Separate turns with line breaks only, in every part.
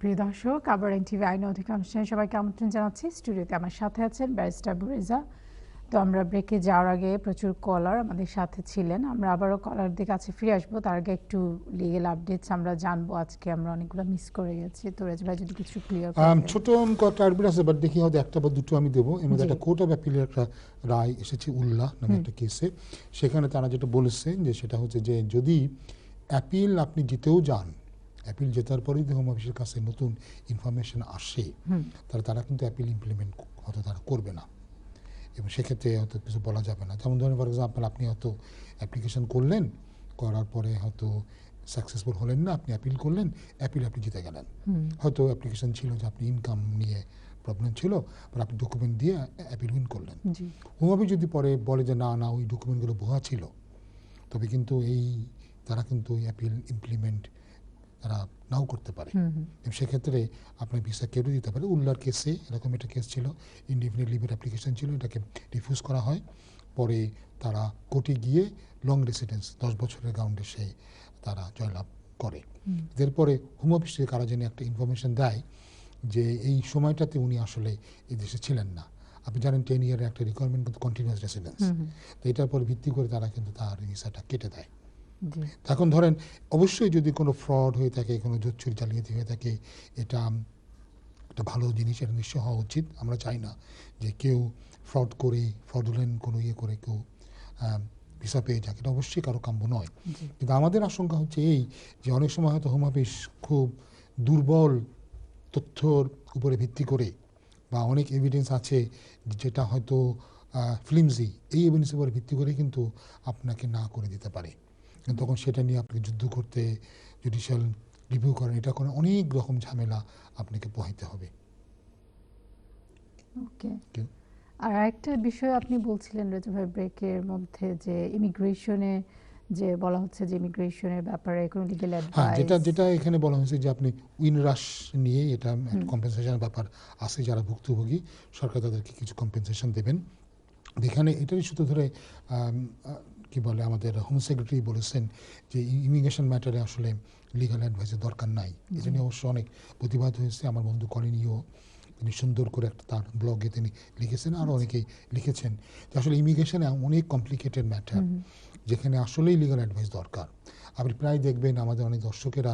প্রিয় দর্শক, আবার এনটিভি আইন অধিকার অনুষ্ঠানে সবাইকে আমন্ত্রণ জানাচ্ছি। স্টুডিওতে আমার সাথে আছেন ব্যারিস্টার বুরেজা। তো আমরা ব্রেকে যাওয়ার আগে প্রচুর কলার আমাদের সাথে ছিলেন, আমরা আবারও কলারদের কাছে ফিরে আসবো। তার আগে একটু লিগ্যাল আপডেটস আমরা জানবো। আজকে আমরা অনেকগুলো মিস করে গেছি, তো রেজ ভাই যদি কিছু ক্লিয়ার করেন।
ছোট কয়েকটা আপডেট আছে, বাট দেখি হয়তো একটা বা দুটো আমি দেবো। এর মধ্যে একটা কোর্ট অফ অ্যাপিলের একটা রায় এসেছে উল্লাহ নামে একটা কেসে। সেখানে তারা যেটা বলেছে যে সেটা হচ্ছে যে যদি অ্যাপিল আপনি জিতেও যান, অ্যাপিল জেতার পরেই হোম অফিসের কাছে নতুন ইনফরমেশন আসে, তাহলে তারা কিন্তু অ্যাপিল ইমপ্লিমেন্ট হয়তো তারা করবে না, এবং সেক্ষেত্রে হয়তো কিছু বলা যাবে না। যেমন ধরেন ফর এক্সাম্পল আপনি হয়তো অ্যাপ্লিকেশন করলেন, করার পরে হয়তো সাকসেসফুল হলেন না, আপনি অ্যাপিল করলেন, অ্যাপিল আপনি জিতে গেলেন। হয়তো অ্যাপ্লিকেশন ছিল যে আপনি ইনকাম নিয়ে প্রবলেম ছিল, বা আপনি ডকুমেন্ট দিয়ে অ্যাপিল উইন করলেন। হোম অফিস যদি পরে বলে যে না না ওই ডকুমেন্টগুলো ভুয়া ছিল, তবে কিন্তু তারা কিন্তু অ্যাপিল ইমপ্লিমেন্ট তারা নাও করতে পারে। সেক্ষেত্রে আপনার ভিসা কেটে দিতে পারে। উল্লার কেসে এরকম একটা কেস ছিল, ইনডিফিনিট লিভের অ্যাপ্লিকেশন ছিল, এটাকে রিফিউজ করা হয়। পরে তারা কোর্টে গিয়ে লং রেসিডেন্স 10 বছরের গ্রাউন্ডে তারা জয়লাভ করে। এরপরে হোম অফিসের কারা যেন একটা ইনফরমেশন দেয় যে এই সময়টাতে উনি আসলে এই দেশে ছিলেন না। আপনি জানেন 10 ইয়ারের একটা রিকোয়ারমেন্ট কিন্তু কন্টিনিউয়াস রেসিডেন্স, তো এটার পর ভিত্তি করে তারা কিন্তু তার ভিসাটা কেটে দেয়। এখন ধরেন অবশ্যই যদি কোনো ফ্রড হয়ে থাকে, কোনো জোচ্চুরি জালিয়াতি হয়ে থাকে, এটা একটা ভালো জিনিস, এটা নিশ্চয় হওয়া উচিত। আমরা চাই না যে কেউ ফ্রড করে ফ্রডুলেন্ট কোনো করে কেউ ভিসা পেয়ে যাক, এটা অবশ্যই কারো কাম্য নয়। কিন্তু আমাদের আশঙ্কা হচ্ছে এই যে অনেক সময় হয়তো হোম অফিস খুব দুর্বল তথ্যর উপরে ভিত্তি করে, বা অনেক এভিডেন্স আছে যেটা হয়তো ফ্লিমজি, এই এভিডেন্সের উপরে ভিত্তি করে কিন্তু আপনাকে না করে দিতে পারে। তখন সেটা নিয়ে আপনাকে যুদ্ধ করতে, জুডিশিয়াল রিভিউ করেন, এটা করে অনেক রকম ঝামেলা আপনাকে পোহাইতে হবে।
ওকে, আর একটা বিষয় আপনি বলছিলেন রেজা ভাই ব্রেকের মধ্যে, যে ইমিগ্রেশনে যে বলা হচ্ছে যে ইমিগ্রেশনের ব্যাপারে কোনো লিগ্যাল অ্যাডভাইস,
যেটা এখানে বলা হয়েছে যে আপনি উইন রাশ নিয়ে এটা কম্পেনসেশনের ব্যাপার আছে, যারা ভুক্তভোগী সরকার তাদেরকে কিছু কম্পেনসেশন দেবেন। এখানে এটারই সূত্র ধরে কি বলে আমাদের হোম সেক্রেটারি বলেছেন যে ইমিগ্রেশন ম্যাটারে আসলে লিগাল অ্যাডভাইসের দরকার নাই। এটা নিয়ে অবশ্য অনেক প্রতিবাদ হয়েছে। আমার বন্ধু কলিনিও তিনি সুন্দর করে একটা তার ব্লগে তিনি লিখেছেন, আরও অনেকেই লিখেছেন যে আসলে ইমিগ্রেশনে অনেক কমপ্লিকেটেড ম্যাটার, যেখানে আসলেই লিগাল অ্যাডভাইস দরকার। আপনি প্রায় দেখবেন আমাদের অনেক দর্শকেরা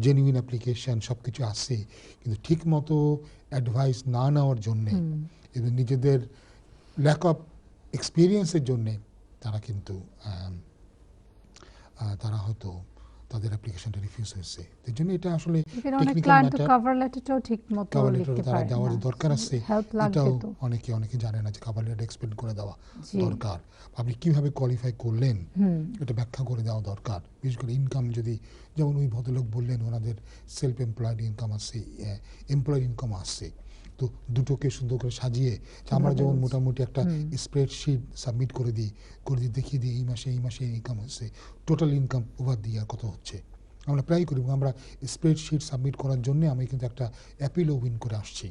জেনুইন অ্যাপ্লিকেশন সব কিছু আছে, কিন্তু ঠিক মতো অ্যাডভাইস না নেওয়ার জন্যে এবং নিজেদের ল্যাক অফ এক্সপিরিয়েন্সের জন্যে তারা কিন্তু তারা হয়তো তাদের অ্যাপ্লিকেশনটা রিফিউজ হয়েছে। এর জন্য এটা আসলে টেকনিক্যাল ম্যাটার।
কভার লেটারটাও ঠিকমতো লিখতে
তারা
পারে
দেওয়ার
না,
দরকার আছে। এটাও অনেকে জানে না যে কভার লেটার এক্সপ্লেন করে দেওয়া দরকার। আপনি কিভাবে কোয়ালিফাই করলেন এটা ব্যাখ্যা করে দেওয়া দরকার। বিশেষ করে ইনকাম, যদি যেমন ওই ভদ্রলোক বললেন ওনাদের সেলফ এমপ্লয়েড ইনকাম আছে, এমপ্লয়েড ইনকাম আসছে, তো দুটোকে সুন্দর করে সাজিয়ে আমরা যেমন মোটামুটি একটা স্প্রেডশিট সাবমিট করে দিই দেখিয়ে দিই এই মাসে ইনকাম হচ্ছে, টোটাল ইনকাম ওভার দিয়ে আর কত হচ্ছে আমরা প্রায় করি। আমরা স্প্রেডশিট সাবমিট করার জন্য আমি কিন্তু একটা অ্যাপিলও উইন করে আসছি।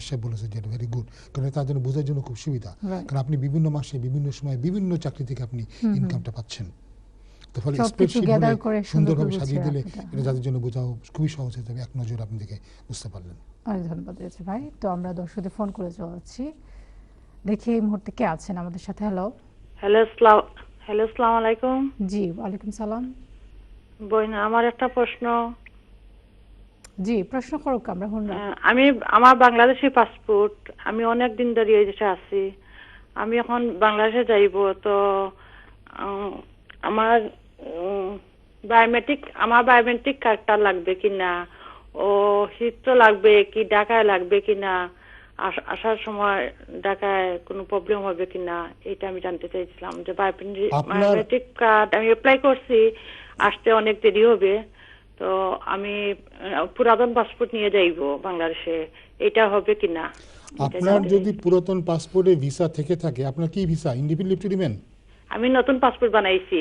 সে বলেছে যে ভেরি গুড, কারণ তার জন্য বোঝার জন্য খুব সুবিধা, কারণ আপনি বিভিন্ন মাসে বিভিন্ন সময় বিভিন্ন চাকরি থেকে আপনি ইনকামটা পাচ্ছেন। তো ফলে স্প্রেডশিট সুন্দরভাবে সাজিয়ে দিলে এটা যাদের জন্য বোঝাও খুবই সহজ হয়ে যাবে, এক নজর আপনি দেখে বুঝতে পারলেন।
অনেক ধন্যবাদ রয়েছে ভাই। তো আমরা দর্শকদের ফোন করে চলেছি, দেখি এই মুহূর্তে কে আছেন আমাদের সাথে। হ্যালো
আসসালামু আলাইকুম।
জি ওয়ালাইকুম সালাম।
বইনা, আমার একটা প্রশ্ন।
জি প্রশ্ন করুক, আমরা
আমার বাংলাদেশি পাসপোর্ট, আমি অনেক দিন ধরে এই দেশে আছি, আমি এখন বাংলাদেশে যাইব, তো আমার বায়োমেট্রিক কার্ডটা লাগবে কিনা, ও হিস্ট্রি লাগবে কি, ঢাকায় লাগবে কিনা, আসার সময় ঢাকায় কোনো প্রবলেম হবে কিনা, এটা আমি জানতে চাইছিলাম। যে বায়োমেট্রিক কার্ড আমি অ্যাপ্লাই করছি, আসতে অনেক দেরি হবে, তো আমি পুরাতন পাসপোর্ট নিয়ে যাইব বাংলাদেশে, এটা হবে কিনা।
আপনার যদি পুরাতন পাসপোর্টে ভিসা থেকে থাকে, আপনার কি visa, independent leave to remain?
আমি নতুন পাসপোর্ট বানাইছি।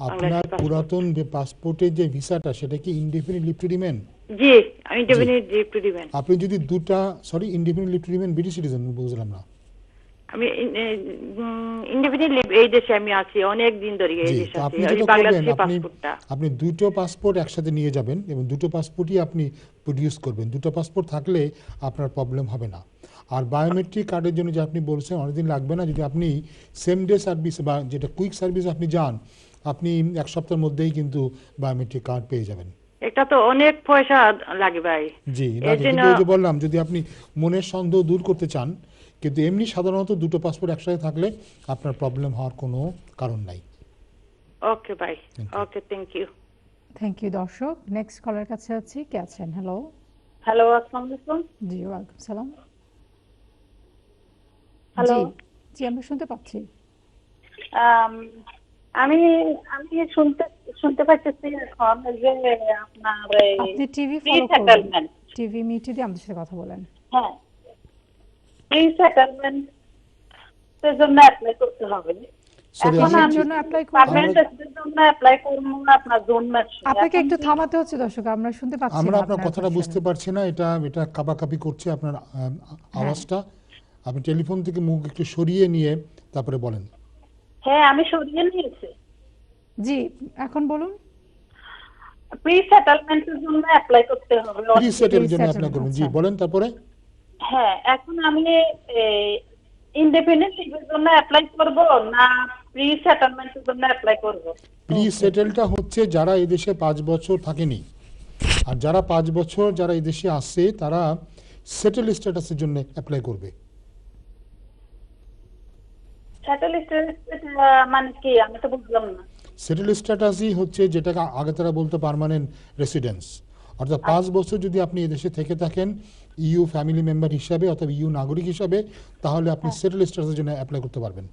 আপনার পুরাতন যে পাসপোর্টের যে ভিসাটা সেটা কি ইনডিপেন্ডেন্ট লিভ টু রিমেইন?
জি, ইনডিপেন্ডেন্ট লিভ টু রিমেইন।
আপনি যদি দুটা independent leave to remain British citizen, বুঝলাম না।
আমি ইন্ডিপেন্ডেন্ট লিভ এই দেশে আমি আছি অনেক দিন ধরে এই
জি,
দেশে
তো
আছি
আপনি
এই
যেটা করবেন
বাংলাদেশি
আপনি
পাসপোর্টটা
আপনি দুটো পাসপোর্ট একসাথে নিয়ে যাবেন এবং দুটো পাসপোর্টই আপনি প্রডিউস করবেন। দুটো পাসপোর্ট থাকলে আপনার প্রবলেম হবে না। আর বায়োমেট্রিক কার্ডের জন্য যে আপনি বলছেন অনেকদিন লাগবে না, যদি আপনি সেম ডে সার্ভিস বা যেটা কুইক সার্ভিস আপনি যান, আপনি এক সপ্তাহের মধ্যেই কিন্তু বায়োমেট্রিক কার্ড পেয়ে যাবেন।
এটা তো অনেক পয়সা লাগে ভাই
জি,
এর
লাগে,
জন্য
কিন্তু ওই যে বললাম যদি আপনি মনের সন্দেহ দূর করতে চান, কিন্তু এমনি সাধারণত দুটো পাসপোর্ট একসাথে থাকলে আপনার প্রবলেম হওয়ার কোনো কারণ নাই।
ওকে ভাই okay thank you
thank you দর্শক। নেক্সট কলার কাছে আছি, কে আছেন? হ্যালো।
হ্যালো, আসসালামু আলাইকুম।
জি, ওয়ালাইকুম সালাম।
হ্যালো।
জি জি, আমরা শুনতে পাচ্ছি।
আমি আমি শুনতে পাচ্ছি এখন যে আপনার
আপনি টিভি ফলো করবেন,
রিসেটেলমেন্ট।
টিভি মিউটে দিয়ে আমাদের সাথে কথা বলেন।
হ্যাঁ, রিসেটেলমেন্ট এর জন্য অ্যাপ্লাই করতে হবে।
Sorry,
এখন
কিসের
আমি
জন্য অ্যাপ্লাই করবেন?
পার্মানেন্ট রেসিডেন্সির জন্য অ্যাপ্লাই করব আপনার জুন মাসে।
আপনাকে একটু থামাতে হচ্ছে দর্শক, আমরা শুনতে পাচ্ছি
আমরা
না
আপনার কথাটা বুঝতে পারছি না, এটা কাবাকাবি করছে আপনার আওয়াজটা। আপনি টেলিফোন থেকে মুখ একটু সরিয়ে নিয়ে তারপরে বলেন।
হ্যাঁ, আমি সরিয়ে নিয়েছি।
জি, এখন বলুন।
প্রি সেটেলমেন্টের জন্য অ্যাপ্লাই করতে হবে।
প্রি সেটেল জন্য
Pre-settle,
অ্যাপ্লাই করবেন। জি,
আচ্ছা।
বলেন তারপরে।
হ্যাঁ, এখন আমি ইন্ডিপেন্ডেন্ট লিভের জন্য অ্যাপ্লাই করব না প্রি সেটেলমেন্টের জন্য অ্যাপ্লাই করব?
প্রি সেটেলটা হচ্ছে যারা এই দেশে 5 বছর থাকেনি, আর যারা 5 বছর যারা এই দেশে আসে তারা সেটেল স্ট্যাটাসের জন্য অ্যাপ্লাই করবে।
সেটেল স্ট্যাটাস মানে কি আমি তো বুঝলাম না।
সেটেল স্ট্যাটাসই হচ্ছে যেটাকে আগে তারা বলতো পার্মানেন্ট রেসিডেন্স, অর্থাৎ 5 বছর যদি আপনি এদেশে থেকে থাকেন ইউ ফ্যামিলি মেম্বার হিসাবে অথবা ইউ নাগরিক হিসাবে, তাহলে আপনি সেটেল স্ট্যাটাসের জন্য অ্যাপ্লাই করতে পারবেন।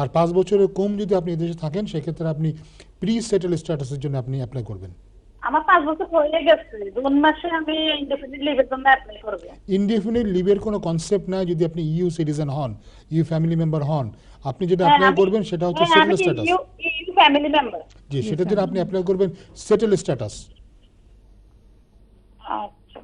আর 5 বছরের কম যদি আপনি এদেশে থাকেন সেক্ষেত্রে আপনি প্রি সেটেল স্ট্যাটাসের জন্য আপনি অ্যাপ্লাই করবেন।
আমার 5 বছর হয়ে গেছে, জুন মাসে আমি ইন্ডিপেন্ডেন্ট লিভের জন্য অ্যাপ্লাই করব।
ইনডিফিনিট লিভের কোনো কনসেপ্ট নাই যদি আপনি ইউ সিটিজেন হন, ইউ ফ্যামিলি মেম্বার হন। আপনি যেটা
হ্যাঁ,
অ্যাপ্লাই করবেন সেটা হচ্ছে
আমি
settle status.
EU family member.
জি, সেটার জন্য আপনি অ্যাপ্লাই করবেন সেটেল স্ট্যাটাস।
আচ্ছা,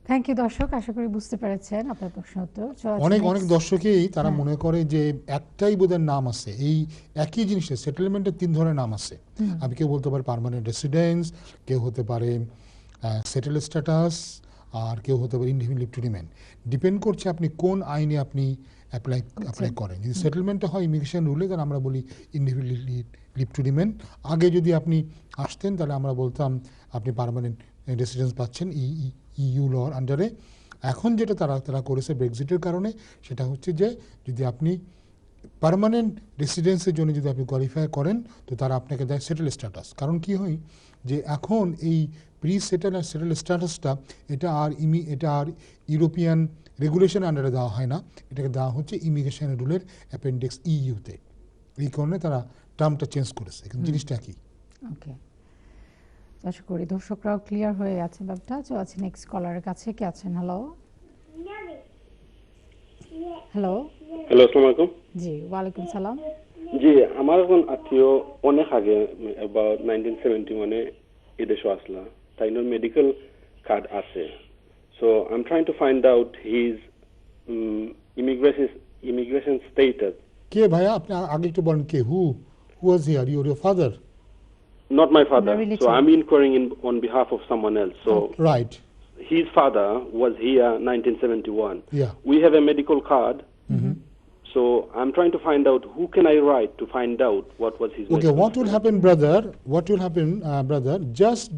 থ্যাংক ইউ দর্শক, আশা করি বুঝতে পেরেছেন আপনার প্রশ্ন উত্তর।
অনেক দর্শকই তারা মনে করে যে একটাই বোধহয় নাম আছে, এই একই জিনিসের সেটেলমেন্টের 3 ধরনের নাম আছে। আমি কেউ বলতে পারে পার্মানেন্ট রেসিডেন্স, কেউ হতে পারে সেটেল স্ট্যাটাস, আর কেউ হতে পারে indefinite leave to remain. Depend করছে আপনি কোন আইনে আপনি অ্যাপ্লাই করেন। যদি সেটেলমেন্টটা হয় ইমিগ্রেশন রুলে তাহলে আমরা বলি ইনডিফিনিট লিভ টু রিমেইন। আগে যদি আপনি আসতেন তাহলে আমরা বলতাম আপনি পার্মানেন্ট রেসিডেন্স পাচ্ছেন ইউ লর আন্ডারে। এখন যেটা তারা করেছে ব্রেক্সিটের কারণে, সেটা হচ্ছে যে যদি আপনি পার্মানেন্ট রেসিডেন্সের জন্য যদি আপনি কোয়ালিফাই করেন তো তারা আপনাকে দেয় সেটেল স্ট্যাটাস। কারণ কি হয় যে এখন এই প্রি সেটেল আর সেটেল স্ট্যাটাসটা এটা আর ইউরোপিয়ান রেগুলেশন আন্ডারে দেওয়া হয় না, এটাকে দেওয়া হচ্ছে ইমিগ্রেশন রুলের অ্যাপেন্ডিক্স ইউতে। এই কারণে তারা টার্মটা চেঞ্জ করেছে, কিন্তু জিনিসটা একই।
ওকে, আশা করি দর্শকরাও ক্লিয়ার হয়ে গেছে ব্যাপারটা। চলে আছে নেক্সট কলারের কাছে, কে আছেন? হ্যালো। হ্যালো।
হ্যালো, আসসালামু আলাইকুম।
জি, ওয়ালাইকুম সালাম।
জি, আমার এখন আত্মীয় অনেক আগে about 1971 এদেশে আসলা, তাই মেডিকেল কার্ড আছে। So I'm trying to find out his immigration status.
কে ভাইয়া আপনি আগে একটু বলেন কে? Who was here? Your father?
Not my father.
My relative.
So I'm inquiring on behalf of someone else. So
right.
his father was here 1971.
Yeah.
We have a medical card. So I'm trying to find out who can I write to find out what was his
Okay,
medical
what will happen, brother? Brother? Just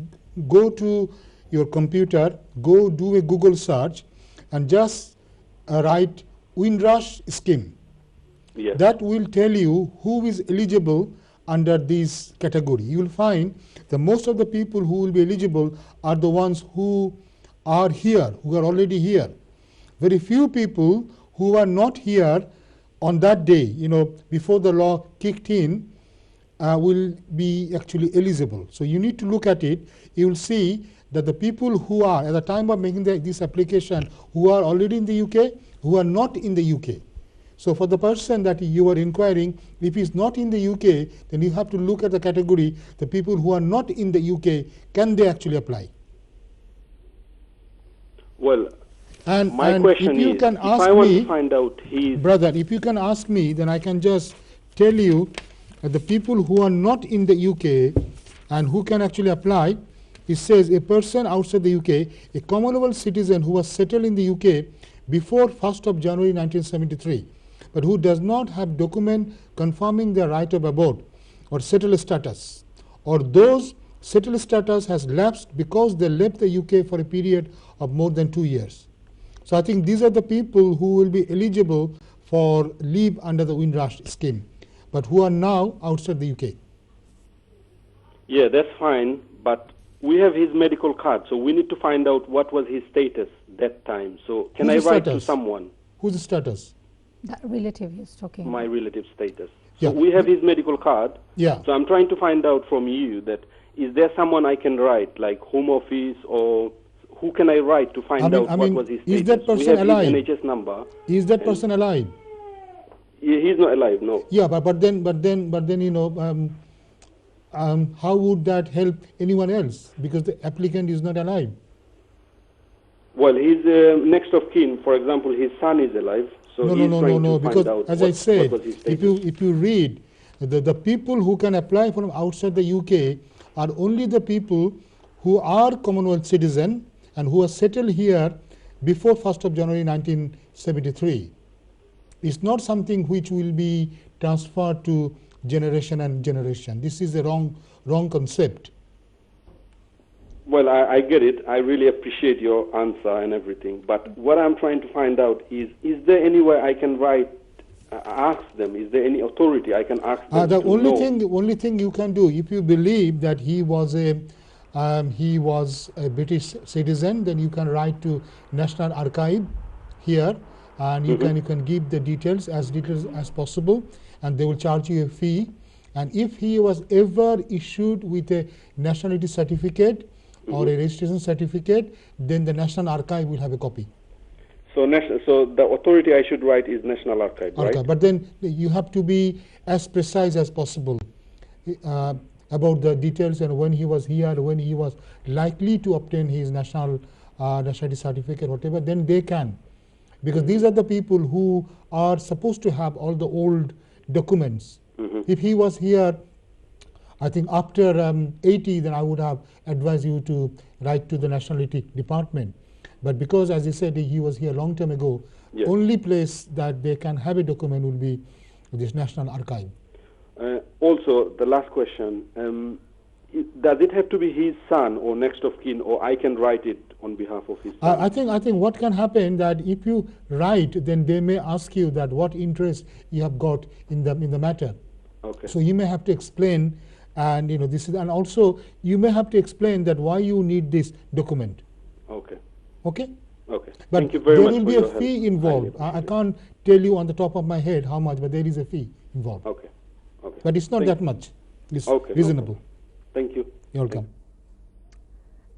go to your computer, go do a Google search, and just write Windrush scheme.
Yes.
That will tell you who is eligible under this category. You will find that most of the people who will be eligible are the ones who are here, who are already here. Very few people who are not here on that day, before the law kicked in, will be actually eligible. So you need to look at it. You will see that the people who are, at the time of making this application, who are already in the UK, who are not in the UK. So for the person that you are inquiring, if he is not in the UK, then you have to look at the category, the people who are not in the UK, can they actually apply?
Well,
And,
My
and
question
if you
is,
can
if
ask
I want
me,
to find out his
brother, if you can ask me, then I can just tell you that the people who are not in the UK and who can actually apply, it says a person outside the UK, a Commonwealth citizen who was settled in the UK before 1st of January 1973, but who does not have document confirming their right of abode or settled status, or those settled status has lapsed because they left the UK for a period of more than 2 years. So I think these are the people who will be eligible for leave under the Windrush scheme, but who are now outside the UK.
Yeah, that's fine, but we have his medical card, so we need to find out what was his status that time. So can
Who's
I
the
write to
status?
someone
Who's the status?
That relative he's talking
my
about.
relative status?
Yeah.
So we have his medical card.
Yeah.
So I'm trying to find out from you that is there someone I can write, like Home Office, or who can I write to find out what was his status?
Is that
we
person
have
alive?
his NHS number.
Is that person alive?
He's not alive, no.
Yeah, but then you know, how would that help anyone else? Because the applicant is not alive.
Well, his next of kin, for example, his son is alive. So
No,
he's trying to
because
find out
as
what,
I said,
what was his
if
status.
you read, the people who can apply from outside the UK are only the people who are Commonwealth citizen and who are settled here before 1st of January 1973. It's not something which will be transferred to generation and generation. This is a wrong concept.
Well, I get it. I really appreciate your answer and everything. But what I'm trying to find out is there any way I can write, ask them? Is there any authority I can ask them
The
to
only
know?
only thing you can do, if you believe that he was a British citizen, then you can write to National Archive here, and you can give the details as possible, and they will charge you a fee. And if he was ever issued with a nationality certificate or a registration certificate, then the National Archive will have a copy.
So the authority I should write is National Archive, right?
But then you have to be as precise as possible about the details and when he was here, when he was likely to obtain his nationality certificate, whatever. Then they can, because these are the people who are supposed to have all the old documents. If he was here, I think after 80, then I would have advised you to write to the Nationality Department. But because, as you said, he was here a long time ago,
Yes.
only place that they can have a document will be this National Archive.
Also, the last question, does it have to be his son or next of kin, or I can write it on behalf of his son?
I think what can happen that if you write, then they may ask you that what interest you have got in the matter.
Okay.
So you may have to explain, and you know this is, and also you may have to explain that why you need this document.
Okay.
Okay.
Okay.
But
Thank you very
there
much
will
for
be
your
a
help.
fee involved. I can't tell you on the top of my head how much, but there is a fee involved.
Okay. Okay.
But it's not
Thank
that much. It's
Okay, no
reasonable.
problem. Thank you.
You're welcome.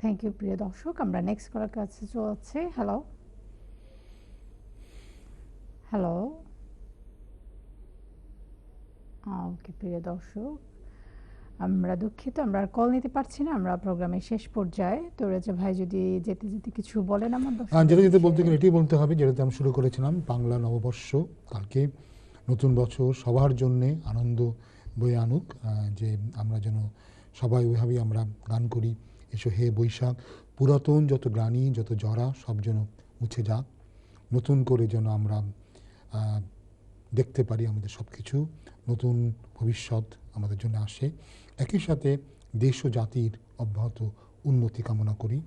Thank you প্রিয় দর্শক, আমরা next caller কাছে চলছে। Hello hello okay প্রিয় দর্শক, আমরা দুঃখিত, আমরা আর কল নিতে পারছি না, আমরা প্রোগ্রামের শেষ পর্যায়ে। তো রেজা ভাই যদি যেতে যেতে কিছু বলেন আমার
যেতে বলতে গেলে এটাই বলতে হবে, যেটাতে আমি শুরু করেছিলাম, বাংলা নববর্ষ কালকে, নতুন বছর সবার জন্যে আনন্দ বয়ে আনুক, যে আমরা যেন সবাই ওইভাবেই আমরা গান করি, এসো হে বৈশাখ, পুরাতন যত গ্লানি যত জরা সব যেন মুছে যাক, নতুন করে যেন আমরা দেখতে পারি আমাদের সব কিছু, নতুন ভবিষ্যৎ আমাদের জন্য আসে। একই সাথে দেশ ও জাতির অব্যাহত উন্নতি কামনা করি।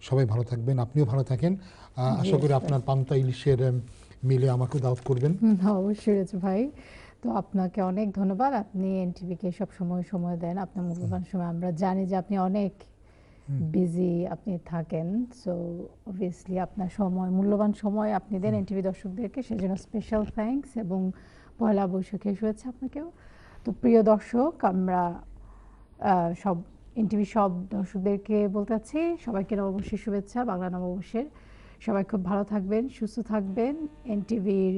সবাই ভালো থাকবেন, আপনিও ভালো থাকেন। আশা করি আপনার পান্তা ইলিশের মিলে আমাকে দাওয়াত করবেন।
অবশ্যই রেজা ভাই, তো আপনাকে অনেক ধন্যবাদ। আপনি এনটিভিকে সব সময় দেন, আপনার মূল্যবান সময়। আমরা জানি যে আপনি অনেক বিজি আপনি থাকেন, সো অবভিয়াসলি আপনার সময়, মূল্যবান সময় আপনি দেন এনটিভি দর্শকদেরকে, সেজন্য স্পেশাল থ্যাঙ্কস এবং পয়লা বৈশাখের শুভেচ্ছা আপনাকেও। তো প্রিয় দর্শক, আমরা সব এনটিভি সব দর্শকদেরকে বলতে চাচ্ছি সবাইকে নববর্ষের শুভেচ্ছা, বাংলা নববর্ষের। সবাই খুব ভালো থাকবেন, সুস্থ থাকবেন। এনটিভির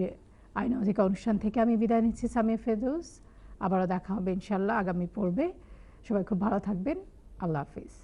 আইন অধিকার অনুষ্ঠান থেকে আমি বিদায় নিচ্ছি, সামিয়া ফেরদৌস। আবারও দেখা হবে ইনশাল্লাহ আগামী পর্বে। সবাই খুব ভালো থাকবেন, আল্লাহ হাফিজ।